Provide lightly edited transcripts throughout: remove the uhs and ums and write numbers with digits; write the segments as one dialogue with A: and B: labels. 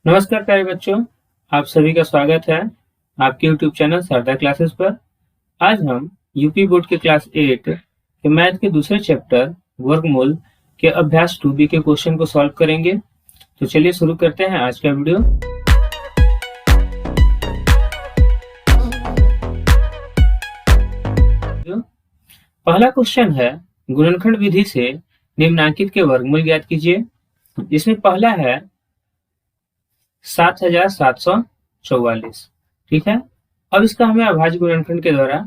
A: नमस्कार प्यारे बच्चों, आप सभी का स्वागत है आपके यूट्यूब चैनल शारदा क्लासेस पर। आज हम यूपी बोर्ड के क्लास 8 के मैथ के दूसरे चैप्टर वर्गमूल के अभ्यास 2B के क्वेश्चन को सॉल्व करेंगे। तो चलिए शुरू करते हैं आज का वीडियो। पहला क्वेश्चन है, गुणनखंड विधि से निम्नांकित के वर्गमूल ज्ञात कीजिए। इसमें पहला है 7744। ठीक है, अब इसका हमें अभाज्य गुणनखंड के द्वारा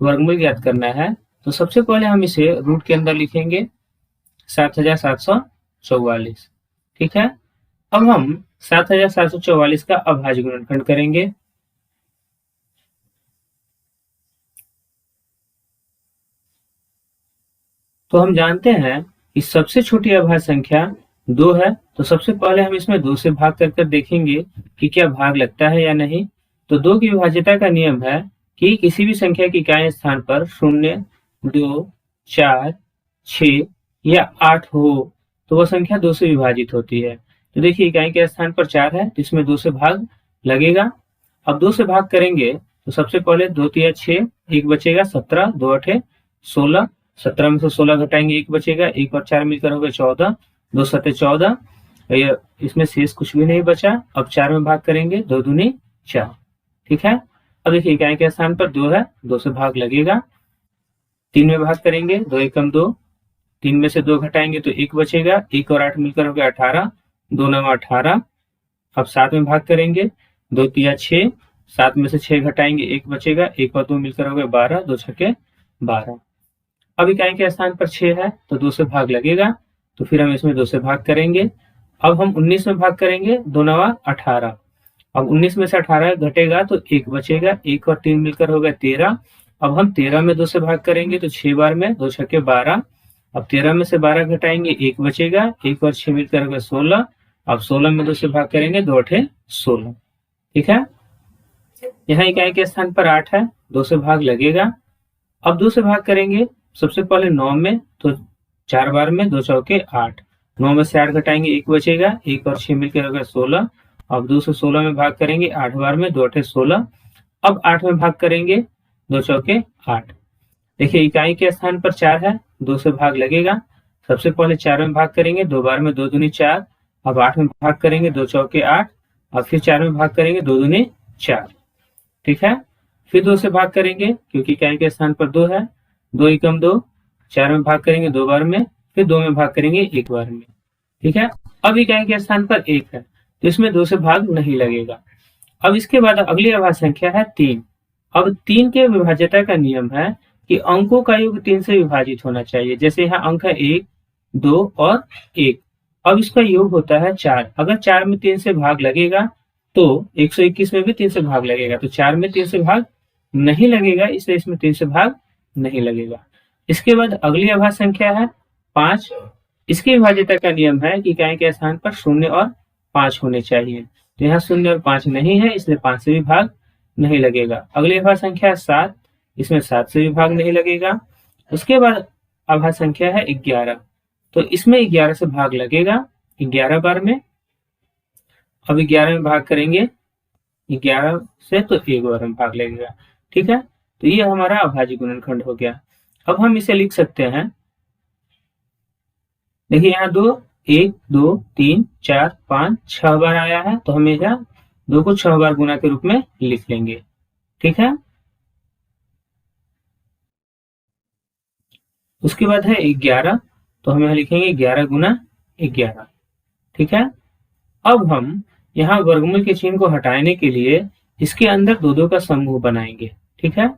A: वर्गमूल ज्ञात करना है। तो सबसे पहले हम इसे रूट के अंदर लिखेंगे 7744। ठीक है, अब हम 7744 का अभाज्य गुणनखंड करेंगे। तो हम जानते हैं कि सबसे छोटी अभाज्य संख्या 2 है। तो सबसे पहले हम इसमें 2 से भाग कर देखेंगे कि क्या भाग लगता है या नहीं। तो 2 की विभाज्यता का नियम है कि किसी भी संख्या की इकाई स्थान पर 0, 2, 4, 6 या 8 हो तो वह संख्या 2 से विभाजित होती है। तो देखिए, इकाई के स्थान पर 4 है तो इसमें 2 से भाग लगेगा। अब 2 से भाग करेंगे तो सबसे पहले 2 तिया 6, 1 बचेगा 17, 2 8 16, 17 में से 16 घटाएंगे 1 बचेगा, 1 और 4 मिलकर हो गए 14, 2 7 14, इसमें शेष कुछ भी नहीं बचा। अब 4 में भाग करेंगे, 2 दूनी 4। ठीक है, अब देखिए इकाई के स्थान पर 2 है, 2 से भाग लगेगा। 3 में भाग करेंगे, 2 एकम 2, 3 में से 2 घटाएंगे तो 1 बचेगा, 1 और 8 मिलकर हो गया 18, 2 9 18। अब 7 में भाग करेंगे, 2 तिया 6, 7 में से 6 घटाएंगे 1 बचेगा, 1 और 2 मिलकर हो गया 12, 2 छके 12। अब इकाई के स्थान पर 6 है तो 2 से भाग लगेगा, तो फिर हम इसमें 2 से भाग करेंगे। अब हम 19 में भाग करेंगे, 2 9 18। अब 19 में से 18 घटेगा तो 1 बचेगा, 1 और 3 मिलकर हो गया 13। अब हम 13 में 2 से भाग करेंगे तो 6 बार में 2 छके 12। अब 13 में से 12 घटाएंगे 1 बचेगा, 1 और 6 मिलकर हो गया 16। अब 16 में 2 से भाग करेंगे, 2 8 16। ठीक है, यहाँ इकाई के स्थान पर 8 है, 2 से भाग लगेगा। अब 2 से भाग करेंगे सबसे पहले 9 में, तो 4 बार में 2 चौके 8, 9 में से 8 घटाएंगे 1 बचेगा, 1 और 6 मिलकर हो गया 16। अब 2 से 16 में भाग करेंगे 8 बार में, 2 8 16। अब 8 में भाग करेंगे, 2 चौके 8। देखिए इकाई के स्थान पर 4 है, 2 से भाग लगेगा। सबसे पहले 4 में भाग करेंगे, 2 बार में 2 दूनी 4। अब 8 में भाग करेंगे, 2 चौके 8। अब फिर 4 में भाग करेंगे, 2 दूनी 4। ठीक है, फिर 2 से भाग करेंगे क्योंकि इकाई के स्थान पर 2 है, 2 एकम 2, 4 में भाग करेंगे 2 बार में, फिर 2 में भाग करेंगे 1 बार में। ठीक है, अब इकाई के स्थान पर 1 है तो इसमें 2 से भाग नहीं लगेगा। अब इसके बाद अगली अभाज्य संख्या है 3। अब 3 के विभाज्यता का नियम है कि अंकों का योग 3 से विभाजित होना चाहिए। जैसे यहाँ अंक है 1, 2 और 1। अब इसका योग होता है 4। अगर 4 में 3 से भाग लगेगा तो 121 में भी 3 से भाग लगेगा, तो 4 में 3 से भाग नहीं लगेगा, इसलिए इसमें 3 से भाग नहीं लगेगा। इसके बाद अगली अभाज्य संख्या है 5। इसकी विभाज्यता का नियम है कि इकाई के स्थान पर 0 और 5 होने चाहिए। तो यहाँ 0 और 5 नहीं है, इसलिए 5 से भी भाग नहीं लगेगा। अगली अभाज्य संख्या है 7। इसमें 7 से भी भाग नहीं लगेगा। उसके बाद अभाज्य संख्या है 11। तो इसमें 11 से भाग लगेगा 11 बार में। अब 11 में भाग करेंगे 11 से तो 1 बार में भाग लगेगा। ठीक है, तो ये हमारा अभाज्य गुणनखंड हो गया। अब हम इसे लिख सकते हैं, देखिए यहाँ 2, 1 2 3 4 5 6 बार आया है, तो हम यहाँ 2 को 6 बार गुना के रूप में लिख लेंगे। ठीक है, उसके बाद है 11, तो हम यहाँ लिखेंगे 11 गुना 11। ठीक है, अब हम यहाँ वर्गमूल के चिन्ह को हटाने के लिए इसके अंदर 2 का समूह बनाएंगे। ठीक है,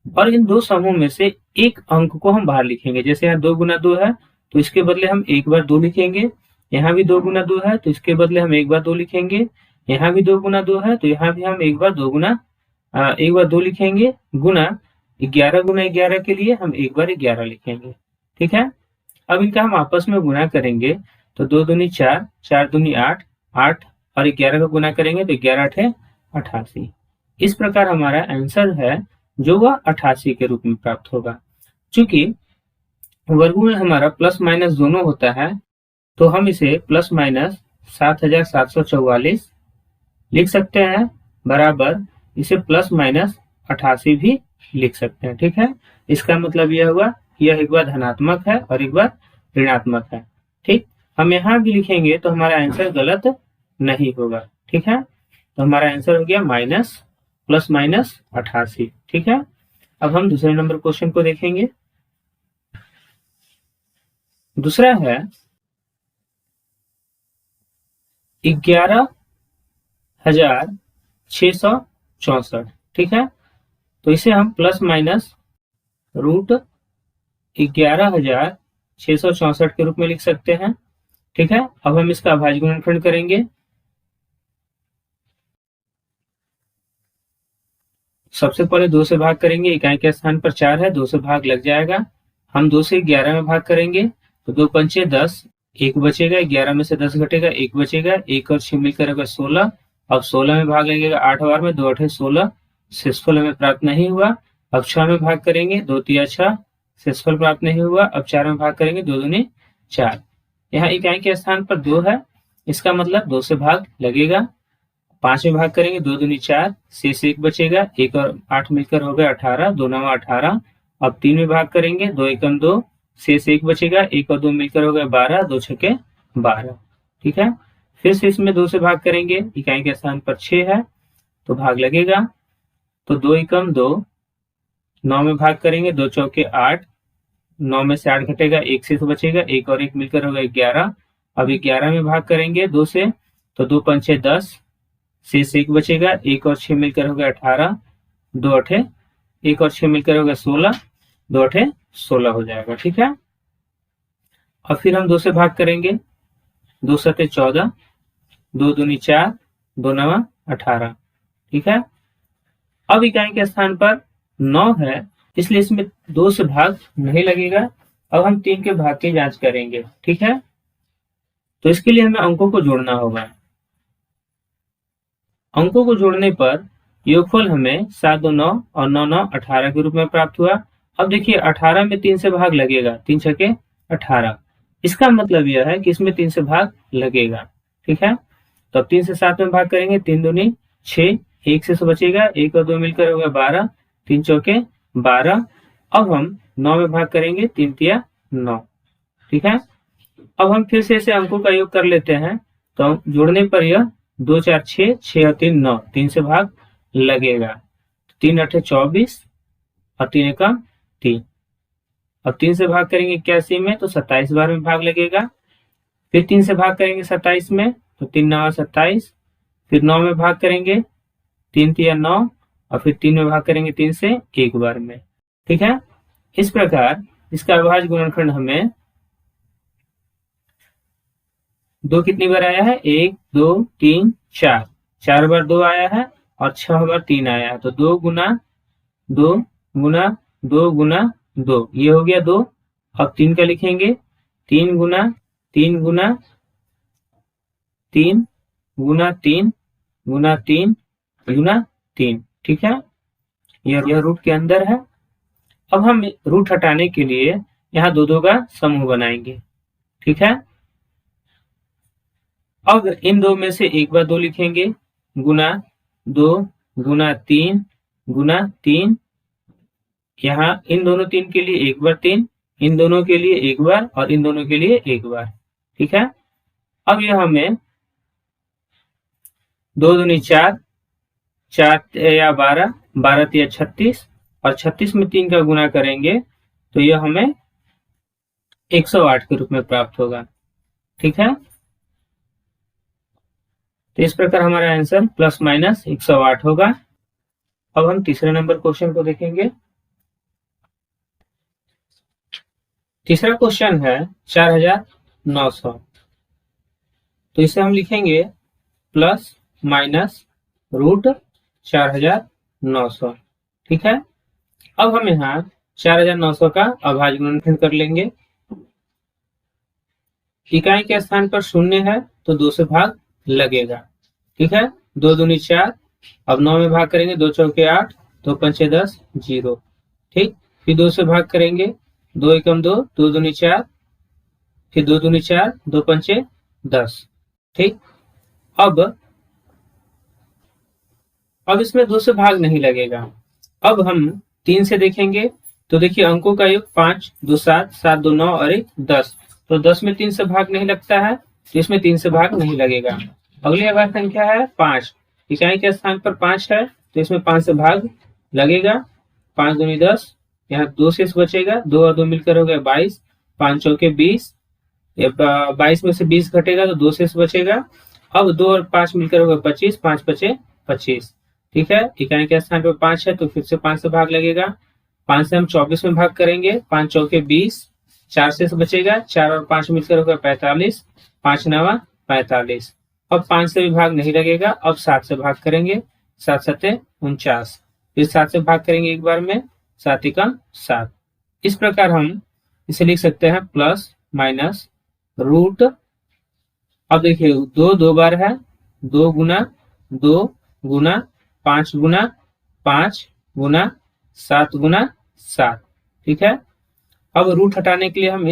A: और इन 2 समूह में से एक अंक को हम बाहर लिखेंगे। जैसे यहाँ 2 गुना 2 है तो इसके बदले हम 1 बार 2 लिखेंगे। यहाँ भी 2 गुना 2 है तो इसके बदले हम 1 बार 2 लिखेंगे। यहाँ भी 2 गुना 2 है तो यहाँ भी हम 1 बार 2 लिखेंगे। गुना 11 गुना 11 के लिए हम 1 बार 11 लिखेंगे। ठीक है, अब इनका हम आपस में गुना करेंगे तो 2 दूनी 4, 4 दूनी 8, 8 और 11 का गुना करेंगे तो 11 8 88। इस प्रकार हमारा आंसर है जो वह 88 के रूप में प्राप्त होगा। चूंकि वर्गमूल हमारा प्लस माइनस दोनों होता है तो हम इसे प्लस माइनस 7744 लिख सकते हैं, बराबर इसे प्लस माइनस 88 भी लिख सकते हैं। ठीक है, इसका मतलब यह हुआ कि यह एक बार धनात्मक है और एक बार ऋणात्मक है। ठीक, हम यहाँ भी लिखेंगे तो हमारा आंसर गलत नहीं होगा। ठीक है, तो हमारा आंसर हो गया माइनस प्लस माइनस 88। ठीक है, अब हम दूसरे नंबर क्वेश्चन को देखेंगे। दूसरा है 11,664। ठीक है, तो इसे हम प्लस माइनस रूट 11,664 के रूप में लिख सकते हैं। ठीक है, अब हम इसका अभाज्य गुणनखंड करेंगे। सबसे पहले 2 से भाग करेंगे, इकाई के स्थान पर 4 है, 2 से भाग लग जाएगा। हम 2 से 11 में भाग करेंगे तो 2 पंचे 10, 1 बचेगा, 11 में से 10 घटेगा, 1 बचेगा, 1 और 6 मिलकर होगा 16। अब 16 में भाग लगेगा 8 बार में, 2 8 16, शेषफल हमें प्राप्त नहीं हुआ। अब 6 में भाग करेंगे, 2 3 6, शेषफल प्राप्त नहीं हुआ। अब 4 में भाग करेंगे, 2 दूनी 4। यहाँ इकाई के स्थान पर 2 है, इसका मतलब 2 से भाग लगेगा। 5 में भाग करेंगे, 2 दूनी 4, शेष 1 बचेगा, 1 और 8 मिलकर हो गया 18, 2 9 18। अब 3 में भाग करेंगे, 2 एकम 2, शेष 1 बचेगा, 1 और 2 मिलकर हो गया 12, 2 छके 12। ठीक है, फिर से इसमें 2 से भाग करेंगे, इकाई के स्थान पर 6 है तो भाग लगेगा। तो 2 एकम 2, 9 में भाग करेंगे, 2 चौके 8, 9 में से 8 घटेगा, 1 शेष बचेगा, 1 और 1 मिलकर होगा 11। अब 11 में भाग करेंगे 2 से, तो 2 पंचे 10, शेष 1 बचेगा, 1 और 6 मिलकर हो गया 18, 2 8, 1 और 6 मिलकर हो गया 16, 2 8 16 हो जाएगा। ठीक है, और फिर हम 2 से भाग करेंगे, 2 7 14, 2 दूनी 4, 2 9 18। ठीक है, अब इकाई के स्थान पर 9 है, इसलिए इसमें 2 से भाग नहीं लगेगा। अब हम 3 के भाग की जांच करेंगे। ठीक है, तो इसके लिए हमें अंकों को जोड़ना होगा। अंकों को जोड़ने पर योगफल हमें 7 2 9 और 9 9 18 के रूप में प्राप्त हुआ। अब देखिए 18 में 3 से भाग लगेगा, 3 छके 18। इसका मतलब यह है कि इसमें 3 से भाग लगेगा। ठीक है, तो अब 3 से 7 में भाग करेंगे, 3 दूनी 6, 1 से बचेगा, 1 और 2 मिलकर होगा 12, 3 चौके 12। अब हम 9 में भाग करेंगे, 3 तिया 9। ठीक है, अब हम फिर से इसे अंकों का योग कर लेते हैं, तो जोड़ने पर यह 2 4 6, 6 और 3 9, 3 से भाग लगेगा। 3 8 24 और 3 एकम 3। अब 3 से भाग करेंगे 81 में तो 27 बार में भाग लगेगा। फिर 3 से भाग करेंगे 27 में तो 3 9 27। फिर 9 में भाग करेंगे, 3 3 9, और फिर 3 में भाग करेंगे 3 से 1 बार में। ठीक है, इस प्रकार इसका अभाज्य गुणनखंड हमें 2 कितनी बार आया है, 1 2 3 4, 4 बार 2 आया है और 6 बार 3 आया है। तो 2 गुना 2 गुना 2 गुना 2, ये हो गया 2। अब 3 का लिखेंगे, 3 गुना 3 गुना 3 गुना 3 गुना 3 गुना 3। ठीक है, यह रूट के अंदर है। अब हम रूट हटाने के लिए यहाँ 2 2 का समूह बनाएंगे। ठीक है, अब इन 2 में से एक बार 2 लिखेंगे, गुना 2 गुना 3 गुना 3। यहाँ इन दोनों 3 के लिए एक बार 3, इन दोनों के लिए एक बार और इन दोनों के लिए एक बार। ठीक है, अब यह हमें 2 दूनी 4, 4 या 12, 12 या 36, और 36 में 3 का गुना करेंगे तो यह हमें 108 के रूप में प्राप्त होगा। ठीक है, तो इस प्रकार हमारा आंसर प्लस माइनस 108 होगा। अब हम तीसरे नंबर क्वेश्चन को देखेंगे। तीसरा क्वेश्चन है 4900। तो इसे हम लिखेंगे प्लस माइनस रूट 4900। ठीक है, अब हम यहाँ 4900 का अभाज्य गुणनखंड कर लेंगे। इकाई के स्थान पर 0 है तो 2 से भाग लगेगा। ठीक है, 2 दूनी 4। अब 9 में भाग करेंगे, 2 चौके 8, 2 पंचे 10 0। ठीक, फिर 2 से भाग करेंगे, 2 एकम 2, 2 दूनी 4, फिर 2 दूनी 4, 2 पंचे 10। ठीक। अब इसमें 2 से भाग नहीं लगेगा। अब हम 3 से देखेंगे तो देखिए अंकों का योग 5, 2 7, 7 2 9 और 1 10। तो 10 में 3 से भाग नहीं लगता है, तो इसमें 3 से भाग नहीं लगेगा। अगली अभाज्य संख्या है 5। इकाई के स्थान पर 5 है, तो इसमें 5 से भाग लगेगा। 5 दूनी 10, यहाँ 2 शेष बचेगा, 2 और 2 मिलकर हो गया 22, 5 चौके 20, 22 में से 20 घटेगा तो 2 शेष बचेगा। अब 2 और 5 मिलकर होगा 25, 5 बचे 25। ठीक है, इकाई के स्थान पर 5 है तो फिर से 5 से भाग लगेगा। 5 से हम 24 में भाग करेंगे, 5 चौके 20, 4 शेष बचेगा, 4 और 5 मिलकर होगा 45, 5 नवा 45। अब 5 से भी भाग नहीं लगेगा, अब 7 से भाग करेंगे, 7 सत्ते 49। फिर 7 से भाग करेंगे एक बार में, 7 एकम 7। इस प्रकार हम इसे लिख सकते हैं प्लस माइनस रूट। अब देखिए 2 2 बार है, 2 गुना 2 गुना 5 गुना 5 गुना 7 गुना 7। ठीक है, अब रूट हटाने के लिए हम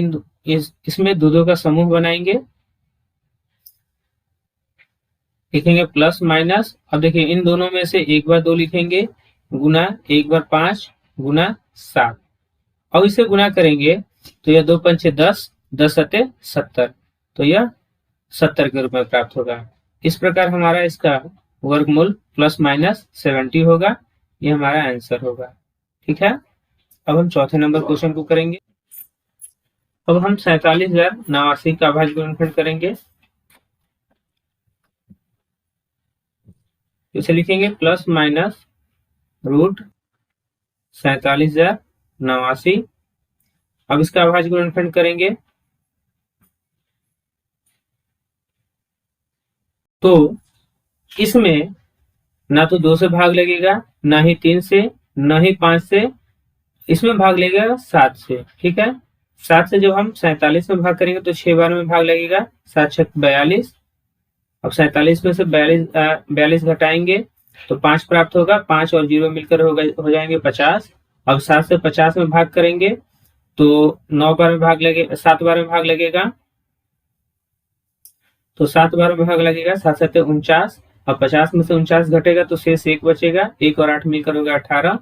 A: इसमें 2 2 का समूह बनाएंगे, लिखेंगे प्लस माइनस। अब देखिए इन दोनों में से एक बार 2 लिखेंगे, गुना एक बार 5 गुना 7। अब इसे गुना करेंगे तो यह 2 पंचे 10, 10 सत्ते 70, तो यह 70 के रूप में प्राप्त होगा। इस प्रकार हमारा इसका वर्गमूल प्लस माइनस 70 होगा। ये हमारा आंसर होगा। ठीक है, अब हम चौथे नंबर क्वेश्चन को करेंगे। अब हम 47,089 का अभाज्य गुणनखंड करेंगे। इसे लिखेंगे प्लस माइनस रूट 47,089। अब इसका अभाज्य गुणनखंड करेंगे तो इसमें ना तो 2 से भाग लगेगा, ना ही 3 से, ना ही 5 से, इसमें भाग लगेगा 7 से। ठीक है, 7 से जब हम 47 में भाग करेंगे तो 6 बार में भाग लगेगा, 7 छक 42। अब 47 में से 42 घटाएंगे तो 5 प्राप्त होगा, 5 और 0 मिलकर हो जाएंगे 50। अब 7 से 50 में भाग करेंगे तो 9 बार में भाग लगेगा, 7 बार में भाग लगेगा, तो 7 बार में भाग लगेगा, 7 सत्ते 49। अब 50 में से 49 घटेगा तो शेष 1 बचेगा, 1 और 8 मिलकर होगा 18।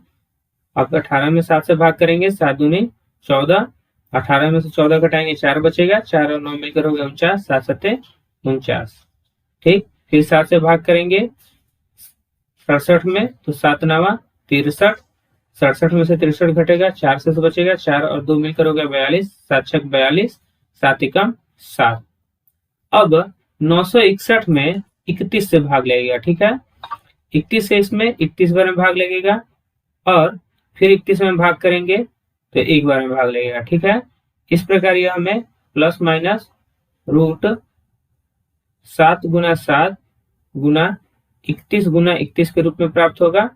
A: अब 18 में 7 से भाग करेंगे, 7 दूनी 14, 18 में से 14 घटाएंगे 4 बचेगा, 4 और 9 मिलकर होगा 49, 7 सत्ते 49। ठीक, फिर 7 से भाग करेंगे 67 में तो 7 नवा 63, 67 में से 63 घटेगा, 4 से बचेगा, 4 और 2 मिलकर हो गया 42, 7 छक 42, 7 एकम 7। अब 961 में 31 से भाग लगेगा। ठीक है, 31 से इसमें 31 बार में भाग लगेगा और फिर 31 में भाग करेंगे तो 1 बार में भाग लगेगा। ठीक है, इस प्रकार यह हमें प्लस माइनस रूट 7 गुना 7 गुना 31 गुना 31 के रूप में प्राप्त होगा।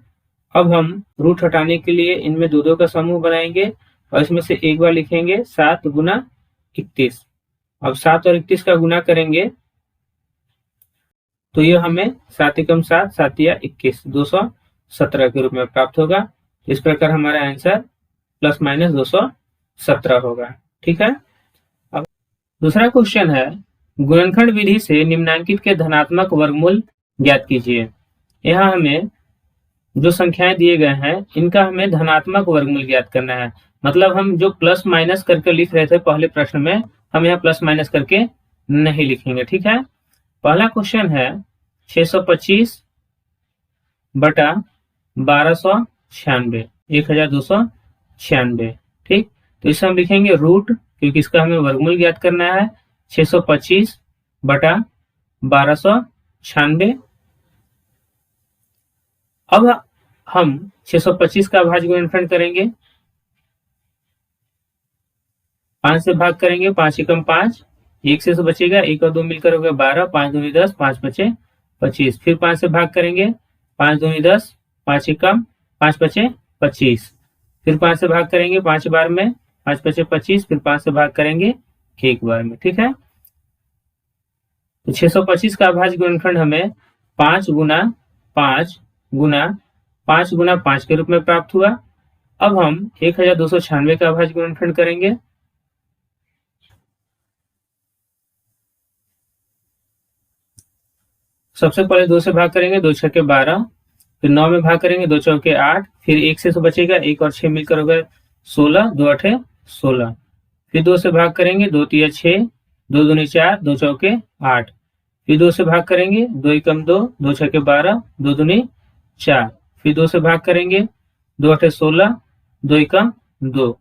A: अब हम रूट हटाने के लिए इनमें 2 2 का समूह बनाएंगे और इसमें से एक बार लिखेंगे 7 गुना 31। अब 7 और 31 का गुना करेंगे तो यह हमें 7 एकम 7, 7 या 21, 217 के रूप में प्राप्त होगा। इस प्रकार हमारा आंसर प्लस माइनस 217 होगा। ठीक है, अब दूसरा क्वेश्चन है, गुणनखंड विधि से निम्नांकित के धनात्मक वर्गमूल ज्ञात कीजिए। यहाँ हमें जो संख्याएं दिए गए हैं इनका हमें धनात्मक वर्गमूल ज्ञात करना है। मतलब हम जो प्लस माइनस करके लिख रहे थे पहले प्रश्न में, हम यहाँ प्लस माइनस करके नहीं लिखेंगे। ठीक है, पहला क्वेश्चन है 625 बटा 1296, 1296। ठीक, तो इसे हम लिखेंगे रूट, क्योंकि इसका हमें वर्गमूल ज्ञात करना है, 625 बटा 1296। अब हम 625 का अभाज्य गुणनखंड करेंगे, 5 से भाग करेंगे, 5 एकम 5, 1 से बचेगा, 1 और 2 मिलकर हो गया 12, 5 दूनी 10, 5 बचे 25। फिर 5 से भाग करेंगे, 5 दूनी 10, 5 एकम 5 बचे 25। फिर 5 से भाग करेंगे 5 बार में, 5 बचे 25। फिर 5 से भाग करेंगे 1 बार में। ठीक है, तो 625 का अभाज्य गुणनखंड हमें 5 गुना 5 गुना 5 गुना 5 के रूप में प्राप्त हुआ। अब हम 1296 का अभाज्य गुणनखंड करेंगे, सबसे पहले 2 से भाग करेंगे, 2 छक्के 12, फिर 9 में भाग करेंगे, 2 चौके 8, फिर 1 से तो बचेगा, 1 और 6 मिलकर होगा 16, 2 आठे 16, फिर 2 से भाग करेंगे, 2 तिया 6, 2 दूनी 4, 2 चौके 8, फिर 2 से भाग करेंगे, 2 एकम 2, 2 छक्के 12, 2 दूनी 4, फिर 2 से भाग करेंगे, 2 आठे 16, 2 एकम 2।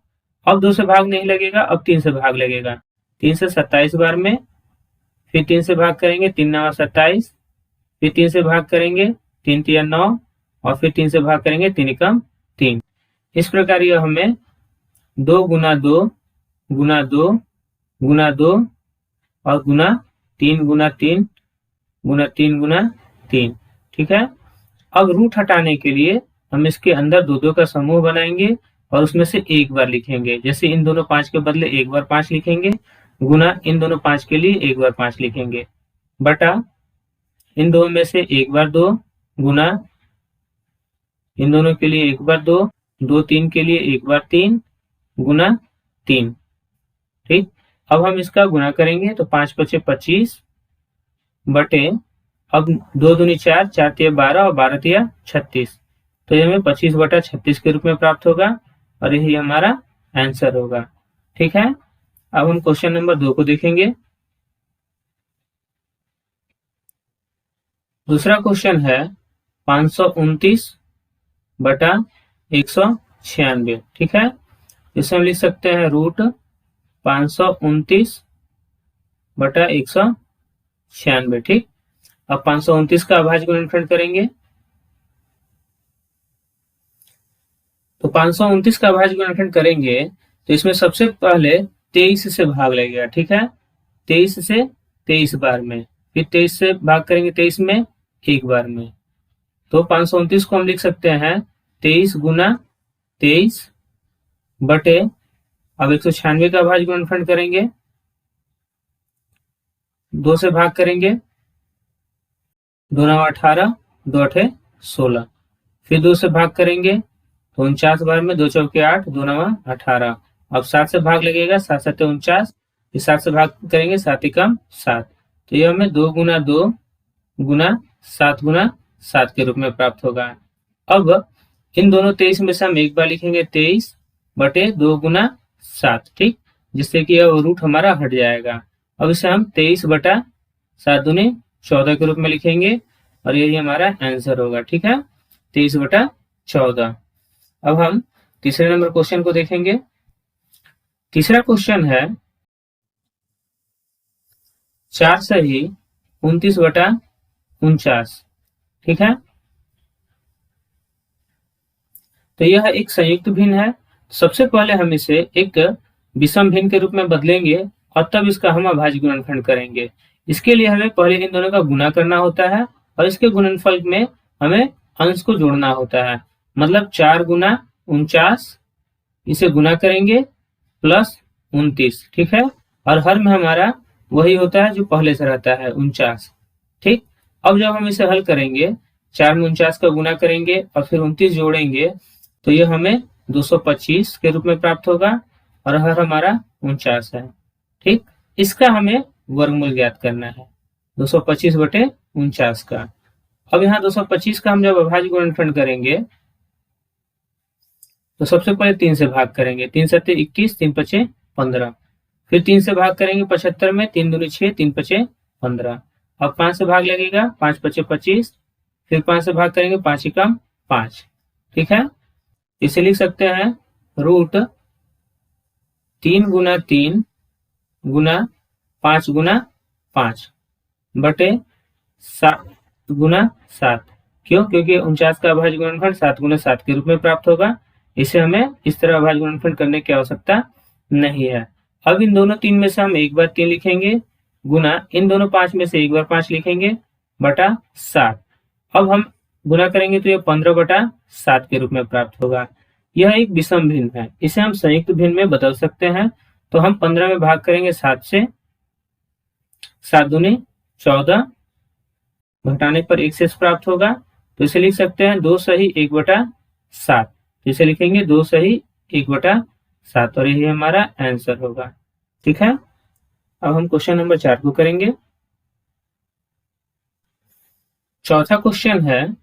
A: अब 2 से भाग नहीं लगेगा, अब 3 से भाग लगेगा, 3 से 27 बार में, फिर 3 से भाग करेंगे, 3 नवा 27, फिर 3 से भाग करेंगे, 3 तिया 9, और फिर 3 से भाग करेंगे, 3 एकम 3। इस प्रकार यह हमें 2 गुना 2 गुना 2 गुना 2 और गुना 3 गुना 3 गुना 3 गुना 3, ठीक है। अब रूट हटाने के लिए हम इसके अंदर 2 का समूह बनाएंगे और उसमें से एक बार लिखेंगे, जैसे इन दोनों 5 के बदले एक बार 5 लिखेंगे, गुना इन दोनों 5 के लिए एक बार 5 लिखेंगे, बटा इन दोनों में से एक बार 2, गुना इन दोनों के लिए एक बार 2, 2 3 के लिए एक बार 3, गुना 3, ठीक। अब हम इसका गुना करेंगे तो 5 पचे 25 बटे, अब 2 दूनी 4, 4 तिया 12 और 12 तिया 36, तो ये हमें 25 बटा 36 के रूप में प्राप्त होगा और यही हमारा आंसर होगा, ठीक है। अब हम क्वेश्चन नंबर 2 को देखेंगे। दूसरा क्वेश्चन है 529 बटा 196, ठीक है। इसे हम लिख सकते हैं रूट 529 बटा 196, ठीक। अब 529 का अभाज्य गुणनखंड करेंगे, तो 529 का अभाज्य गुणनखंड करेंगे तो इसमें सबसे पहले 23 से भाग लगेगा, ठीक है। 23 से 23 बार में, फिर 23 से भाग करेंगे 23 में एक बार में, तो 529 को हम लिख सकते हैं 23 गुना 23 बटे, अब 196 का अभाज्य गुणनखंड करेंगे, 2 से भाग करेंगे, 2 नवा 18, 2 आठे 16, फिर 2 से भाग करेंगे तो 49 बार में, 2 चौके 8, 2 नवा 18, अब 7 से भाग लगेगा, 7 सत्ते 49, फिर 7 से भाग करेंगे, 7 एकम 7, तो यह हमें 2 गुना 2 गुना 7 गुना 7 के रूप में प्राप्त होगा। अब इन दोनों 23 में से हम एक बार लिखेंगे 23 बटे 2 गुना 7, ठीक, जिससे कि यह रूट हमारा हट जाएगा। अब इसे हम 23 बटा 7 दूनी 14 के रूप में लिखेंगे और यही हमारा आंसर होगा, ठीक है, 23 बटा 14। अब हम तीसरे नंबर क्वेश्चन को देखेंगे। तीसरा क्वेश्चन है 4 सही 29 बटा 49, ठीक है। तो यह एक संयुक्त भिन्न है। सबसे पहले हम इसे एक विषम भिन्न के रूप में बदलेंगे और तब इसका हम अभाज्य गुणनखंड करेंगे। इसके लिए हमें पहले इन दोनों का गुना करना होता है और इसके गुणनफल में हमें अंश को जोड़ना होता है, मतलब 4 गुना 49, इसे गुना करेंगे प्लस 29, ठीक है, और हर में हमारा वही होता है जो पहले से रहता है 49, ठीक। अब जब हम इसे हल करेंगे, 4 में 49 का गुना करेंगे और फिर 29 जोड़ेंगे तो यह हमें 225 के रूप में प्राप्त होगा और हर हमारा 49 है, ठीक। इसका हमें वर्गमूल ज्ञात करना है 225 बटे 49 का। अब यहाँ 225 का हम जब अभाज्य गुणनखंड करेंगे तो सबसे पहले 3 से भाग करेंगे, 3 सत्ते 21, 3 पचे 15, फिर 3 से भाग करेंगे 75 में, 3 दूनी 6, 3 पचे 15, अब 5 से भाग लगेगा, 5 पचे 25, फिर 5 से भाग करेंगे, 5 एकम 5, ठीक है। इसे लिख सकते हैं रूट 3 गुना 3 गुना 5 गुना 5 बटे 7 गुना 7, क्यों? क्योंकि 49 का अभाज्य गुणनखंड 7 गुना 7 के रूप में प्राप्त होगा। इसे हमें इस तरह अभाज्य गुणनखंड करने की आवश्यकता नहीं है। अब इन दोनों 3 में से हम एक बार 3 लिखेंगे, गुना इन दोनों 5 में से एक बार 5 लिखेंगे, बटा 7। अब हम गुना करेंगे तो यह 15 बटा 7 के रूप में प्राप्त होगा। यह एक विषम भिन्न है, इसे हम संयुक्त भिन्न में बदल सकते हैं। तो हम 15 में भाग करेंगे 7 से, 7 दूनी 14, घटाने पर 1 शेष प्राप्त होगा, तो इसे लिख सकते हैं 2 सही 1 बटा 7, इसे लिखेंगे 2 सही 1 बटा 7 और यही हमारा आंसर होगा, ठीक है। अब हम क्वेश्चन नंबर 4 को करेंगे। चौथा क्वेश्चन है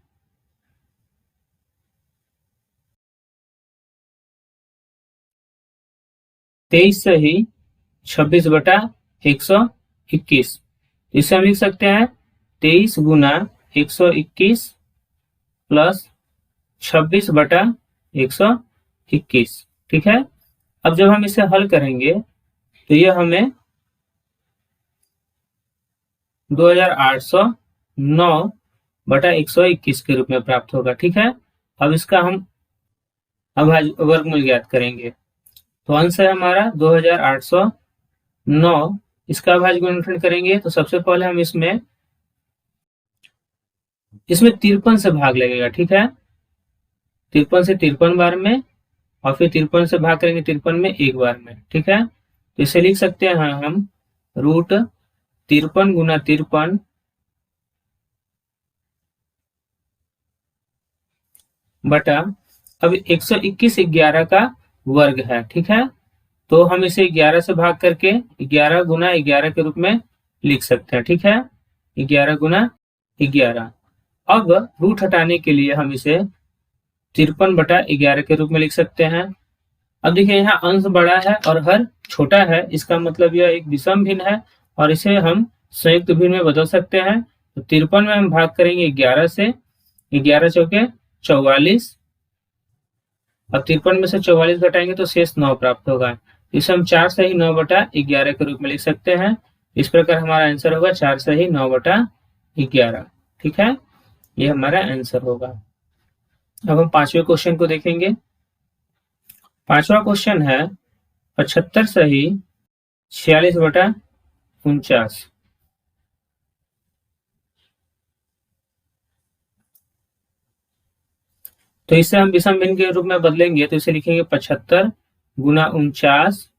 A: 23 सही 26/121। इसे हम लिख सकते हैं 23 गुना 121 प्लस 26/121। ठीक है। अब जब हम इसे हल करेंगे तो ये हमें 2809/121 के रूप में प्राप्त होगा। ठीक है। अब इसका हम वर्गमूल ज्ञात करेंगे। तो अंश है हमारा 2809। इसका अभाज्य गुणनखंड करेंगे तो सबसे पहले हम इसमें 53 से भाग लगेगा। ठीक है। 53 से 53 बार में, और फिर 53 से भाग करेंगे 53 में एक बार में। ठीक है। तो इसे लिख सकते हैं हम √53 गुना 53 बटा, अब 121 11 का वर्ग है। ठीक है। तो हम इसे 11 से भाग करके 11 गुना 11 के रूप में लिख सकते हैं। ठीक है। 11 गुना 11। अब रूट हटाने के लिए हम इसे 53/11 के रूप में लिख सकते हैं। अब देखिए यहाँ अंश बड़ा है और हर छोटा है, इसका मतलब यह एक विषम भिन्न है और इसे हम संयुक्त भिन्न में बदल सकते हैं। तो 53 में हम भाग करेंगे 11 से, 11 चौके 44। अब 53 में से 44 घटाएंगे तो शेष 9 प्राप्त होगा। इसे हम 4 सही 9/11 के रूप में लिख सकते हैं। इस प्रकार हमारा आंसर होगा 4 सही 9/11। ठीक है। ये हमारा आंसर होगा। अब हम पांचवें क्वेश्चन को देखेंगे। पांचवा क्वेश्चन है 75 सही 46/49। तो इसे हम विषम भिन्न के रूप में बदलेंगे तो इसे लिखेंगे 75 गुना 49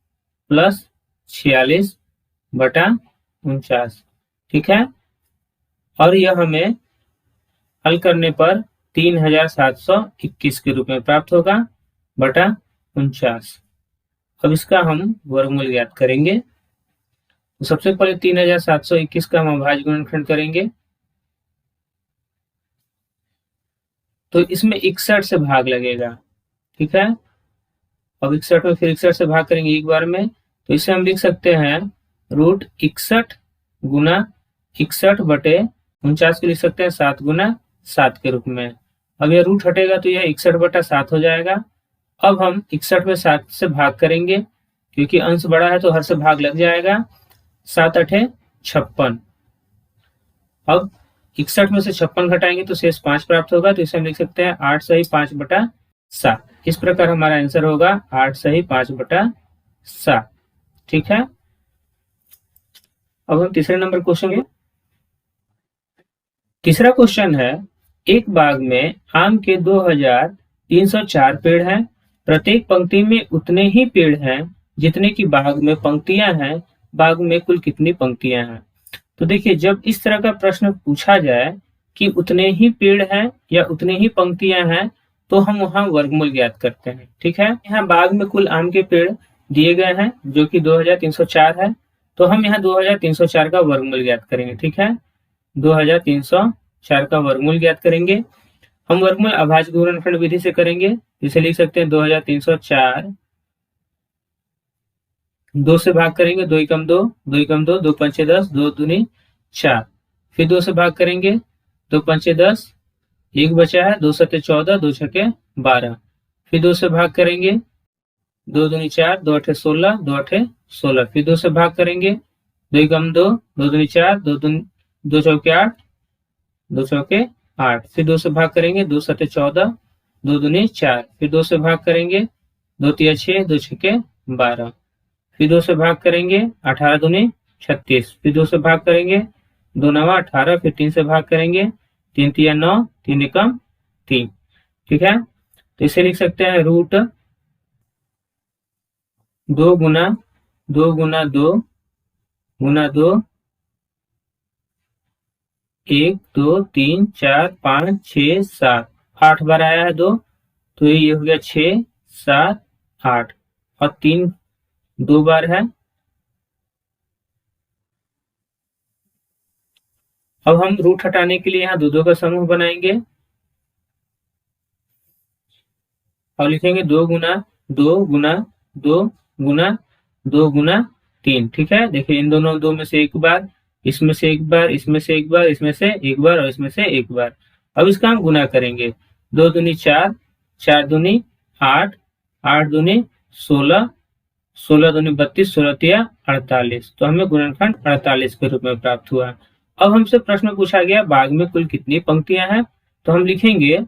A: प्लस 46/49। ठीक है। और यह हमें हल करने पर 3721 के रूप में प्राप्त होगा बटा 49। अब इसका हम वर्गमूल ज्ञात करेंगे। तो सबसे पहले 3721 का हम अभाज्य गुणनखंड करेंगे। तो इसमें 61 से भाग लगेगा। ठीक है। अब 61 में फिर 61 से भाग करेंगे एक बार में, तो इसे हम लिख सकते हैं √61 गुना 61/49 को लिख सकते हैं 7 गुना 7 के रूप में। अब यह रूट हटेगा तो यह 61/7 हो जाएगा। अब हम 61 में 7 से भाग करेंगे, क्योंकि अंश बड़ा है तो हर से भाग लग जाएगा। 7 8 56। अब 61 में से 56 घटाएंगे तो शेष 5 प्राप्त होगा। तो इसे हम लिख सकते हैं 8 सही 5/7। इस प्रकार हमारा आंसर होगा 8 सही 5/7। ठीक है। अब हम तीसरे नंबर क्वेश्चन के। तीसरा क्वेश्चन है, एक बाग में आम के 2304 पेड़ हैं। प्रत्येक पंक्ति में उतने ही पेड़ हैं जितने की बाग में पंक्तियां हैं। बाग में कुल कितनी पंक्तियां हैं? तो देखिए, जब इस तरह का प्रश्न पूछा जाए कि उतने ही पेड़ हैं या उतनी ही पंक्तियां हैं, तो हम वहां वर्गमूल ज्ञात करते हैं। ठीक है। यहाँ बाग में कुल आम के पेड़ दिए गए हैं जो कि 2304 है। तो हम यहाँ 2304 का वर्गमूल ज्ञात करेंगे। ठीक है। 2304 का वर्गमूल ज्ञात करेंगे। हम वर्गमूल अभाज्य गुणनखंड विधि से करेंगे। इसे लिख सकते हैं 2304, 2 से भाग करेंगे, 2 एकम 2, 2 एकम 2, 2 पंचे 10, 2 दूनी 4। फिर 2 से भाग करेंगे, 2 पंचे 10, 1 बचा है, 2 सत्ते 14, 2 छके 12। फिर 2 से भाग करेंगे, 2 दूनी 4, 2 अठे 16, 2 अठे 16। फिर 2 से भाग करेंगे, 2 एकम 2, 2 दूनी 4, 2 चौके 8, 2 चौके 8। फिर 2 से भाग करेंगे, 2 सत्ते 14, 2 दूनी 4। फिर 2 से भाग करेंगे, 2 तिया 6, 2 छके 12। फिर 2 से भाग करेंगे, 18 दूनी 36। फिर 2 से भाग करेंगे, 2 नवा 18। फिर 3 से भाग करेंगे, 3 तिया 9, 3 एकम 3। ठीक है। तो इसे लिख सकते हैं √2 गुना 2 गुना 2 गुना 2, 1 2 3 4 5 6 7, 8 बार आया है 2, तो ये हो गया 6 7 8, और 3 2 बार है अब हम रूट हटाने के लिए यहाँ दो का समूह बनाएंगे और लिखेंगे 2 गुना 2 गुना 2 गुना 2 गुना 3। ठीक है, देखिए इन दोनों दो में से एक बार, इसमें से एक बार, इसमें से एक बार, इसमें से एक बार और इसमें से एक बार। अब इसका हम गुना करेंगे। 2 दूनी 4, 4 दूनी 8, 8 दूनी 16, 16 दूनी 32, 16 तिया 48। तो हमें गुणनखंड 48 के रूप में प्राप्त हुआ। अब हमसे प्रश्न पूछा गया बाग में कुल कितनी पंक्तियां हैं, तो हम लिखेंगे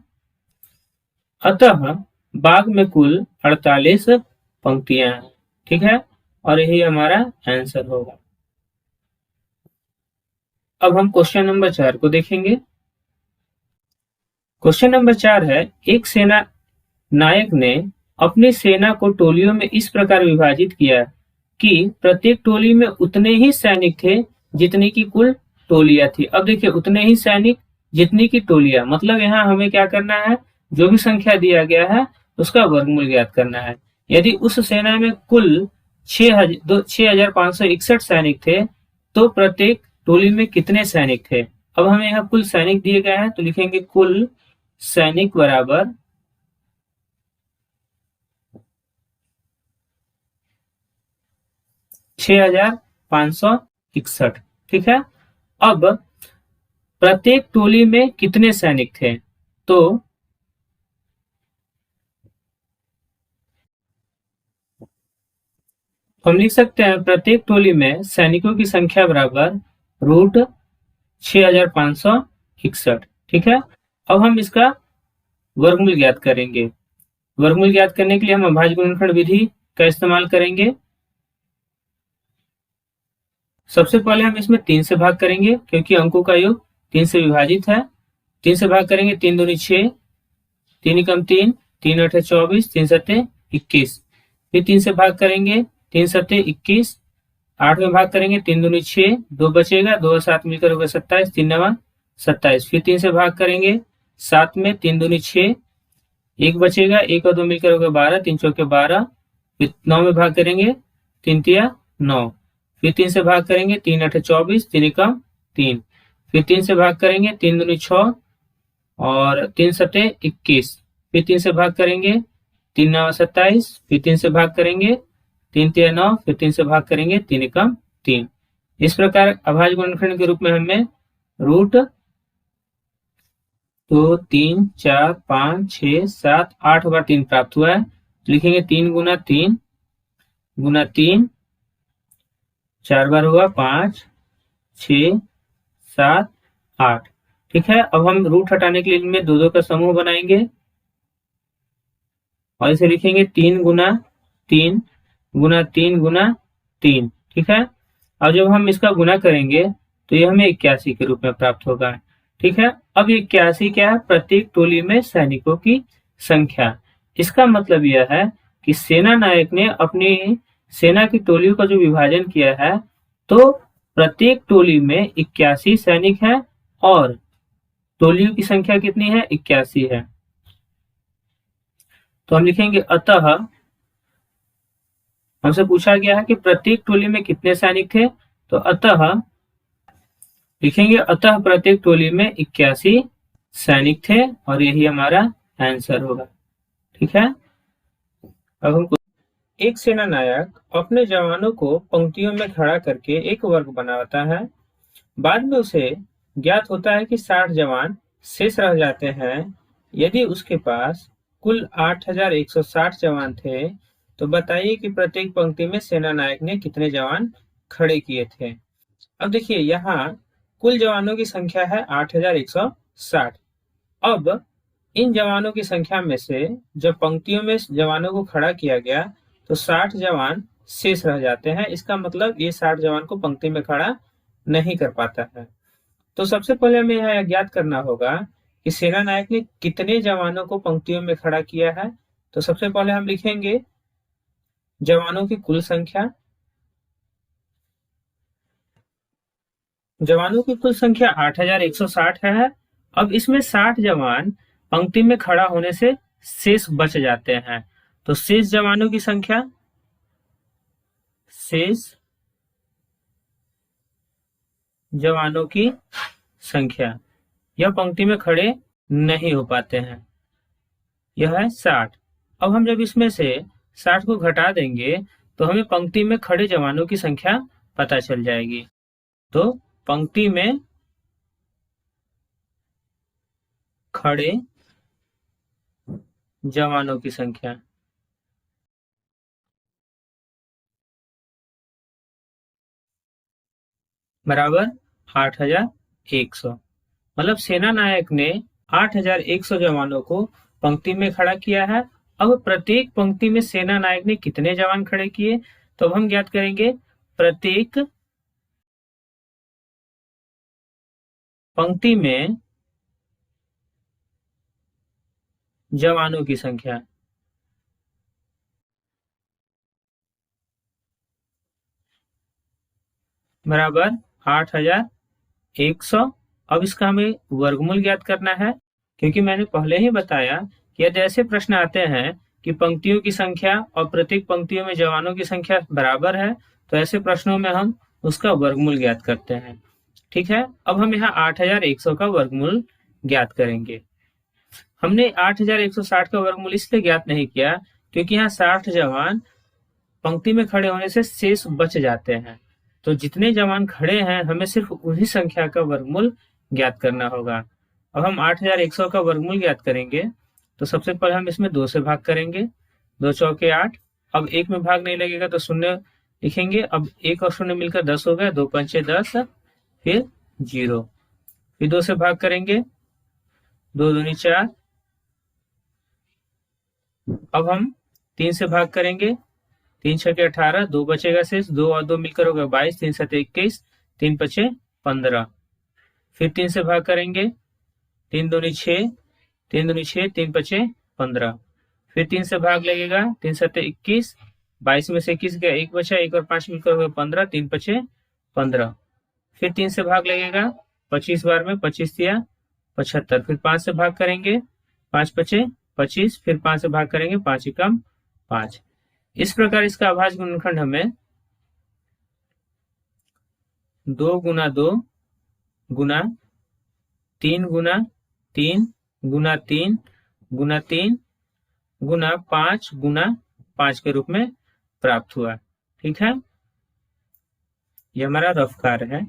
A: अतः बाग में कुल 48 पंक्तियां हैं। ठीक है, और यही हमारा आंसर होगा। अब हम क्वेश्चन नंबर 4 को देखेंगे। क्वेश्चन नंबर 4 है, एक सेना नायक ने अपनी सेना को टोलियों में इस प्रकार विभाजित किया कि प्रत्येक टोली में उतने ही सैनिक थे जितनी की कुल टोलियां थी। अब देखिए उतने ही सैनिक जितनी की टोलियां, मतलब यहाँ हमें क्या करना है, जो भी संख्या दिया गया है उसका वर्गमूल ज्ञात करना है। यदि उस सेना में कुल 6,561 सैनिक थे तो प्रत्येक टोली में कितने सैनिक थे। अब हमें यहाँ कुल सैनिक दिए गए हैं तो लिखेंगे कुल सैनिक बराबर 6,561। ठीक है, अब प्रत्येक टोली में कितने सैनिक थे, तो हम लिख सकते हैं प्रत्येक टोली में सैनिकों की संख्या बराबर रूट 6,561। ठीक है, अब हम इसका वर्गमूल ज्ञात करेंगे। वर्गमूल ज्ञात करने के लिए हम अभाज्य गुणनखंड विधि का इस्तेमाल करेंगे। सबसे पहले हम इसमें 3 से भाग करेंगे क्योंकि अंकों का योग 3 से विभाजित है। 3 से भाग करेंगे, 3 दूनी 6, 3 एकम 3, 3 अठे 24, 3 सत्ते 21। फिर 3 से भाग करेंगे, 3 सत्ते 21, 8 में भाग करेंगे, 3 दूनी 6, 2 बचेगा, 2 और 7 मिलकर होगा 27, 3 नवा 27। फिर 3 से भाग करेंगे 7 में, 3 दूनी 6, 1 बचेगा, 1 और 2 मिलकर होगा 12, 3 चौके 12। फिर 9 में भाग करेंगे, 3 तिया 9। फिर 3 से भाग करेंगे, 3 अठे 24, 3 एकम 3। फिर 3 से भाग करेंगे, 3 दूनी 6 और 3 सत्ते 21। फिर 3 से भाग करेंगे, 3 नवा 27। फिर 3 से भाग करेंगे, 3 तिया 9। फिर 3 से भाग करेंगे, 3 एकम 3। इस प्रकार अभाज्य गुणनखंड के रूप में हमें रूट 2, 3, 4, 5, 6, 7, 8 बार 3 प्राप्त हुआ है। लिखेंगे 3 गुना 3 गुना 3, 4 बार हुआ 5, 6, 7, 8। ठीक है, अब हम रूट हटाने के लिए इनमें दो का समूह बनाएंगे और इसे लिखेंगे 3 गुना 3 गुना 3 गुना 3। ठीक है, और जब हम इसका गुना करेंगे तो ये हमें 81 के रूप में प्राप्त होगा। ठीक है, अब 81 क्या है, प्रत्येक टोली में सैनिकों की संख्या। इसका मतलब यह है कि सेना नायक ने अपनी सेना की टोलियों का जो विभाजन किया है तो प्रत्येक टोली में 81 सैनिक हैं और टोलियों की संख्या कितनी है, 81 है। तो हम लिखेंगे अतः, हमसे पूछा गया है कि प्रत्येक टोली में कितने सैनिक थे, तो अतः लिखेंगे अतः प्रत्येक टोली में 81 सैनिक थे और यही हमारा आंसर होगा। ठीक है, अब हम एक सेना नायक अपने जवानों को पंक्तियों में खड़ा करके एक वर्ग बनाता है। बाद में उसे ज्ञात होता है कि 60 जवान शेष रह जाते हैं। यदि उसके पास कुल 8,160 जवान थे तो बताइए कि प्रत्येक पंक्ति में सेना नायक ने कितने जवान खड़े किए थे। अब देखिए यहाँ कुल जवानों की संख्या है 8,160। अब इन जवानों की संख्या में से जब पंक्तियों में जवानों को खड़ा किया गया तो 60 जवान शेष रह जाते हैं। इसका मतलब ये 60 जवान को पंक्ति में खड़ा नहीं कर पाता है। तो सबसे पहले हमें यह ज्ञात करना होगा कि सेना नायक ने कितने जवानों को पंक्तियों में खड़ा किया है। तो सबसे पहले हम लिखेंगे जवानों की कुल संख्या। जवानों की कुल संख्या 8,160 है। अब इसमें 60 जवान पंक्ति में खड़ा होने से शेष बच जाते हैं। तो शेष जवानों की संख्या, शेष जवानों की संख्या, यह पंक्ति में खड़े नहीं हो पाते हैं। यह है 60। अब हम जब इसमें से 60 को घटा देंगे तो हमें पंक्ति में खड़े जवानों की संख्या पता चल जाएगी। तो पंक्ति में खड़े जवानों की संख्या बराबर 8100। मतलब सेना नायक ने 8100 जवानों को पंक्ति में खड़ा किया है। अब प्रत्येक पंक्ति में सेना नायक ने कितने जवान खड़े किए, तो अब हम ज्ञात करेंगे प्रत्येक पंक्ति में जवानों की संख्या बराबर 8100। अब इसका हमें वर्गमूल ज्ञात करना है, क्योंकि मैंने पहले ही बताया कि यदि ऐसे प्रश्न आते हैं कि पंक्तियों की संख्या और प्रत्येक पंक्तियों में जवानों की संख्या बराबर है, तो ऐसे प्रश्नों में हम उसका वर्गमूल ज्ञात करते हैं। ठीक है, अब हम यहाँ 8100 का वर्गमूल ज्ञात करेंगे। हमने 8160 का वर्गमूल इसलिए ज्ञात नहीं किया क्योंकि यहाँ 60 जवान पंक्ति में खड़े होने से शेष बच जाते हैं। तो जितने जवान खड़े हैं हमें सिर्फ उन्हीं संख्या का वर्गमूल ज्ञात करना होगा। अब हम 8100 का वर्गमूल ज्ञात करेंगे तो सबसे पहले हम इसमें 2 से भाग करेंगे। 2 चौके 8। अब 1 में भाग नहीं लगेगा तो 0 लिखेंगे। अब 1 और 0 मिलकर 10 हो गया। 2 पंचे 10, फिर 0, फिर 2 से भाग करेंगे। 2 दूनी 4। अब हम 3 से भाग करेंगे। 3 छके 18, 2 बचेगा शेष। 2 और 2 मिलकर होगा 22, 3 सते 21, 3 पचे 15। फिर 3 से भाग करेंगे। 3 दूनी 6, 3 दूनी 6, 3 पचे 15। फिर 3 से भाग लगेगा। 3 सते 21, 22 में से 21 गया, 1 बचा, 1 और 5 मिलकर होगा 15, 3 पचे 15। फिर 3 से भाग लगेगा। 25 बार में 25 दिया 75। फिर 5 से भाग करेंगे। 5 पचे 25। फिर 5 से भाग करेंगे। 5 एकम 5। इस प्रकार इसका अभाज्य गुणनखंड हमें 2 गुना 2 गुना 3 गुना 3 गुना 3 गुना 3 गुना 5 गुना 5 के रूप में प्राप्त हुआ। ठीक है, यह हमारा रफ कार्य है।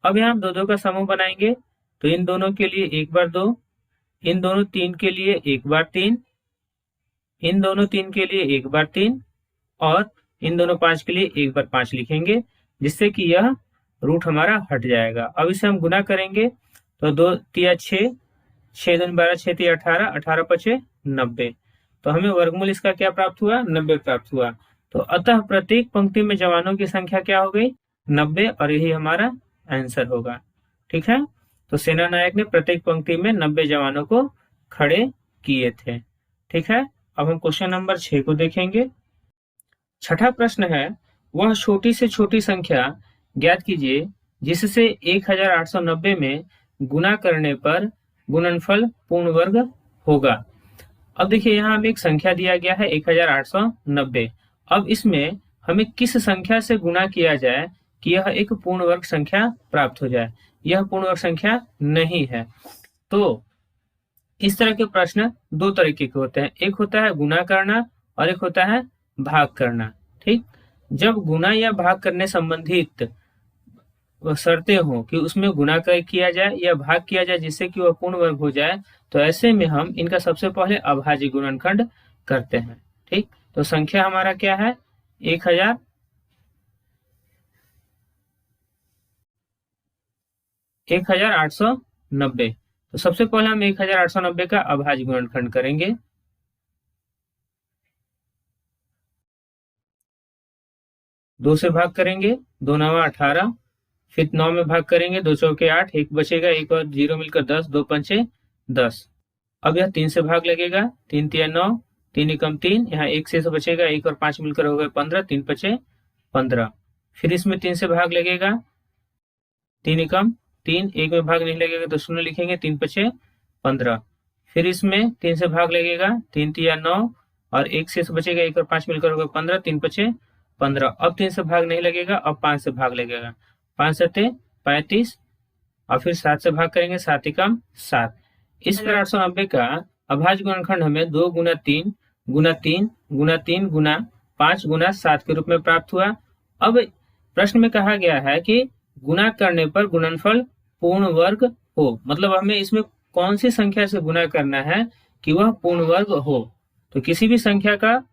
A: अब यहाँ हम 2 का समूह बनाएंगे। तो इन दोनों के लिए 1 बार 2, इन दोनों 3 के लिए 1 बार 3, इन दोनों 3 के लिए 1 बार 3 और इन दोनों 5 के लिए 1 बार 5 लिखेंगे, जिससे कि यह रूट हमारा हट जाएगा। अब इसे हम गुना करेंगे तो 2 तिया 6, 6 दूनी 12, 6 तिया 18, 18 पचे 90। तो हमें वर्गमूल इसका क्या प्राप्त हुआ? 90 प्राप्त हुआ। तो अतः प्रत्येक पंक्ति में जवानों की संख्या क्या हो गई? 90, और यही हमारा आंसर होगा। ठीक है, तो सेना नायक ने प्रत्येक पंक्ति में 90 जवानों को खड़े किए थे। ठीक है, अब हम क्वेश्चन नंबर 6 को देखेंगे। छठा प्रश्न है, वह छोटी से छोटी संख्या ज्ञात कीजिए जिससे 1890 में गुना करने पर गुणनफल पूर्ण वर्ग होगा। अब देखिए यहाँ हमें एक संख्या दिया गया है 1890। अब इसमें हमें किस संख्या से गुना किया जाए कि यह एक पूर्ण वर्ग संख्या प्राप्त हो जाए। यह पूर्ण वर्ग संख्या नहीं है। तो इस तरह के प्रश्न 2 तरीके के होते हैं। एक होता है गुना करना और एक होता है भाग करना। ठीक, जब गुना या भाग करने संबंधित शर्तें हो कि उसमें गुना किया जाए या भाग किया जाए जिससे कि वह पूर्ण वर्ग हो जाए, तो ऐसे में हम इनका सबसे पहले अभाज्य गुणनखंड करते हैं। ठीक, तो संख्या हमारा क्या है? 1890। तो सबसे पहले हम 1890 का अभाज्य गुणनखंड करेंगे। दो से भाग करेंगे। 2 9 18, फिर 9 में भाग करेंगे। 2 चौके 8, 1 बचेगा, 1 और 0 मिलकर 10, 2 पंचे 10। अब यह 3 से भाग लगेगा। 3 तिया 9, 3 एकम 3, यहाँ 1 से बचेगा, 1 और 5 मिलकर हो गए 15, 3 पचे 15। फिर इसमें 3 से भाग लगेगा। 3 एकम 3, 1 में भाग नहीं लगेगा तो 0 लिखेंगे, 3 पचे 15। फिर इसमें 3 से भाग लगेगा। 3 तिया 9 और 1 से बचेगा, 1 और 5 मिलकर होगा 15, 3 पचे 15। अब 3 से भाग नहीं लगेगा, अब 5 से भाग लगेगा। 5 सते 35, और फिर 7 से भाग करेंगे, 7 एकम 7। इस पर 890 का अभाज्य गुणनखंड हमें 2 गुना 3 गुना 3 गुना 3 गुना 5 गुना 7 के रूप में प्राप्त हुआ। अब प्रश्न में कहा गया है कि गुना करने पर गुणनफल पूर्ण वर्ग हो, मतलब हमें इसमें कौन सी संख्या से गुना करना है कि वह पूर्ण वर्ग हो। तो किसी भी संख्या का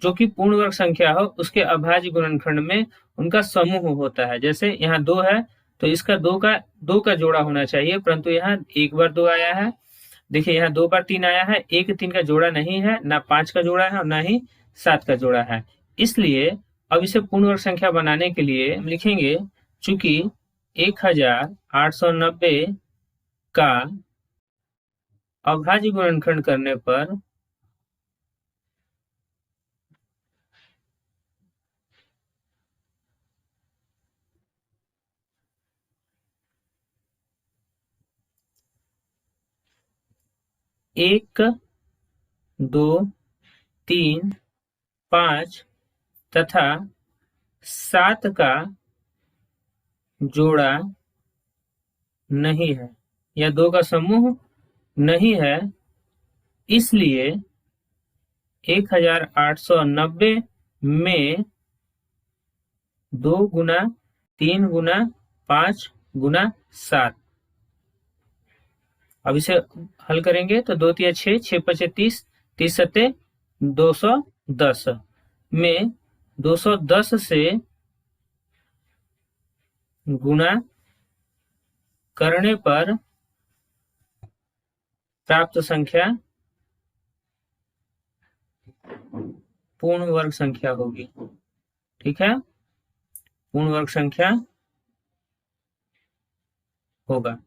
A: जो कि पूर्ण वर्ग संख्या हो उसके अभाज्य गुणनखंड में उनका समूह होता है। जैसे यहाँ 2 है तो इसका 2 का जोड़ा होना चाहिए, परंतु यहाँ एक बार 2 आया है। देखिए यहाँ 2 बार 3 आया है, 1 3 का जोड़ा नहीं है, ना 5 का जोड़ा है और ना ही 7 का जोड़ा है। इसलिए अब इसे पूर्ण वर्ग संख्या बनाने के लिए हम लिखेंगे, चूंकि 1890 का अभाज्य गुणनखंड करने पर एक 2 3 5 तथा 7 का जोड़ा नहीं है या 2 का समूह नहीं है, इसलिए 1890 में 2 गुना 3 गुना 5 गुना 7। अब इसे हल करेंगे तो 2 तिया 6, 6 पचे 30, 30 सत्ते 210 में 210 से गुणा करने पर प्राप्त संख्या पूर्ण वर्ग संख्या होगी। ठीक है, पूर्ण वर्ग संख्या होगा।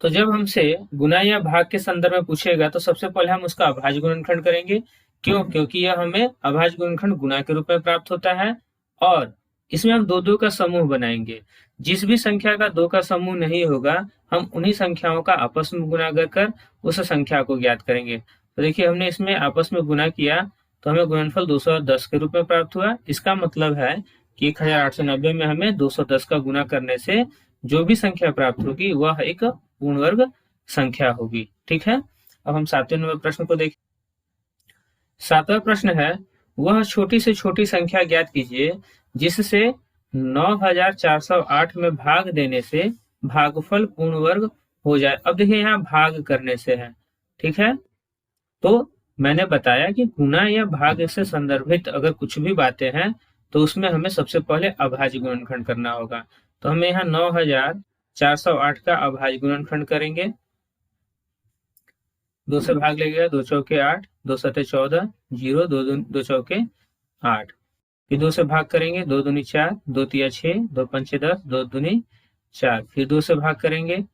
A: तो जब हमसे गुना या भाग के संदर्भ में पूछेगा तो सबसे पहले हम उसका अभाज्य गुणनखंड करेंगे। क्यों? क्योंकि यह हमें अभाज्य गुणनखंड गुना के रूप में प्राप्त होता है और इसमें हम 2 का समूह बनाएंगे। जिस भी संख्या का 2 का समूह नहीं होगा हम उन्हीं संख्याओं का आपस में गुणा कर उस संख्या को ज्ञात करेंगे। तो देखिए हमने इसमें आपस में गुना किया तो हमें गुणनफल 210 के रूप में प्राप्त हुआ। इसका मतलब है कि 1890 में हमें 210 का गुना करने से जो भी संख्या प्राप्त होगी वह एक पूर्ण वर्ग संख्या होगी। ठीक है, अब हम 7वें नंबर प्रश्न को देखें। 7वां प्रश्न है, वह छोटी से छोटी संख्या ज्ञात कीजिए जिससे 9408 में भाग देने से भागफल पूर्ण वर्ग हो जाए। अब देखिए यहाँ भाग करने से है। ठीक है, तो मैंने बताया कि गुना या भाग से संदर्भित अगर कुछ भी बातें हैं तो उसमें हमें सबसे पहले अभाज्य गुणनखंड करना होगा। तो हमें यहाँ 9408 का अभाज्य गुणनखंड करेंगे। 2 से भाग लेगा, 2 चौके 8, 2 सते 14, 0, 2 चौके 8। फिर 2 से भाग करेंगे, 2 दूनी 4, 2 तिया 6, 2 पंचे 10, 2 दूनी 4। फिर 2 से भाग करेंगे,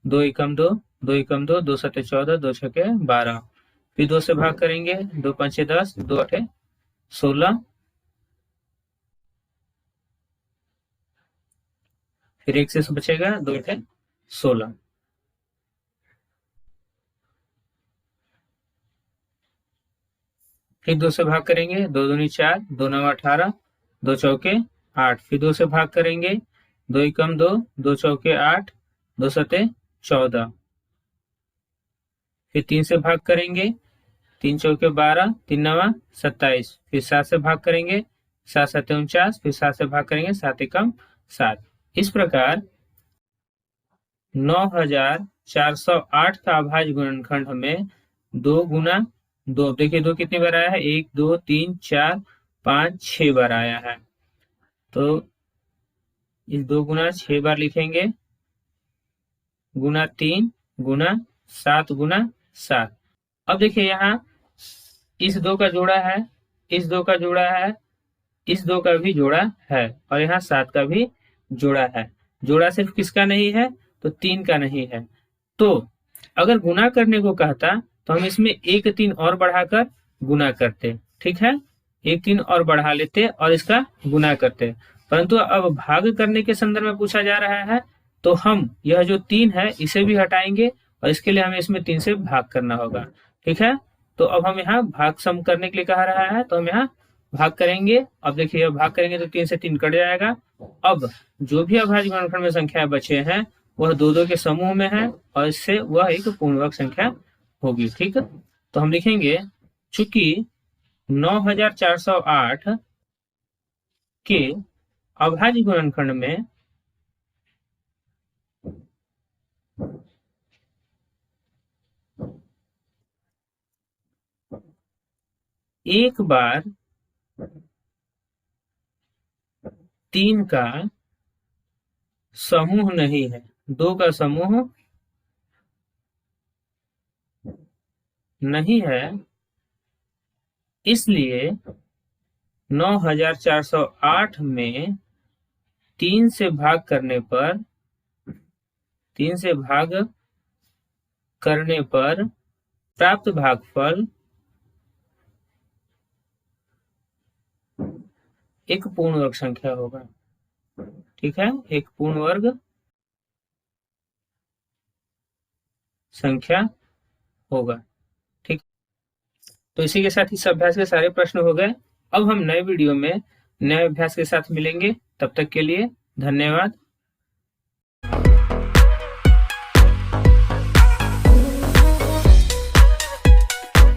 A: 2 एकम 2, 2 एकम 2, 2 सते 14, 2 छके 12। फिर 2 से भाग करेंगे, 2 पंचे 10, 2 अठे 16। फिर 1 से बचेगा, 2 अठे 16। फिर 2 से भाग करेंगे, 2 दूनी 4, 2 नवा 18, 2 चौके 8। फिर 2 से भाग करेंगे, 2 एकम 2, 2 चौके 8, 2 सते 14। फिर 3 से भाग करेंगे, 3 चौके 12, 3 नवा 27। फिर 7 से भाग करेंगे, 7 सते 49। फिर 7 से भाग करेंगे, 7 एकम 7। इस प्रकार 9408 का अभाज्य गुणनखंड हमें 2 गुना 2, देखिए 2 कितनी बार आया है, 1 2 3 4 5 6 बार आया है। तो इस 2 गुना 6 बार लिखेंगे, गुना 3 गुना 7 गुना 7। अब देखिए यहाँ इस 2 का जोड़ा है, इस 2 का जोड़ा है, इस 2 का भी जोड़ा है और यहाँ 7 का भी जोड़ा है। जोड़ा सिर्फ किसका नहीं है? तो 3 का नहीं है। तो अगर गुना करने को कहता तो हम इसमें 1 3 और बढ़ाकर गुना करते। ठीक है, 1 3 और बढ़ा लेते और इसका गुना करते। परंतु अब भाग करने के संदर्भ में पूछा जा रहा है तो हम यह जो 3 है इसे भी हटाएंगे और इसके लिए हमें इसमें 3 से भाग करना होगा। ठीक है, तो अब हम यहाँ भाग सम करने के लिए कहा रहा है तो हम यहाँ भाग करेंगे। अब देखिए भाग करेंगे तो 3 से 3 कट जाएगा। अब जो भी अभाज्य गुणनखंड में संख्या बचे हैं वह दो दो के समूह में है और इससे वह एक पूर्ण वर्ग संख्या होगी। ठीक, तो हम लिखेंगे चूंकि 9408 के अभाज्य गुणनखंड में एक बार 3 का समूह नहीं है, 2 का समूह नहीं है, इसलिए 9408 में 3 से भाग करने पर 3 से भाग करने पर प्राप्त भागफल एक पूर्ण वर्ग संख्या होगा। ठीक है, एक पूर्ण वर्ग संख्या होगा। ठीक, तो इसी के साथ इस अभ्यास के सारे प्रश्न हो गए। अब हम नए वीडियो में नए अभ्यास के साथ मिलेंगे। तब तक के लिए धन्यवाद।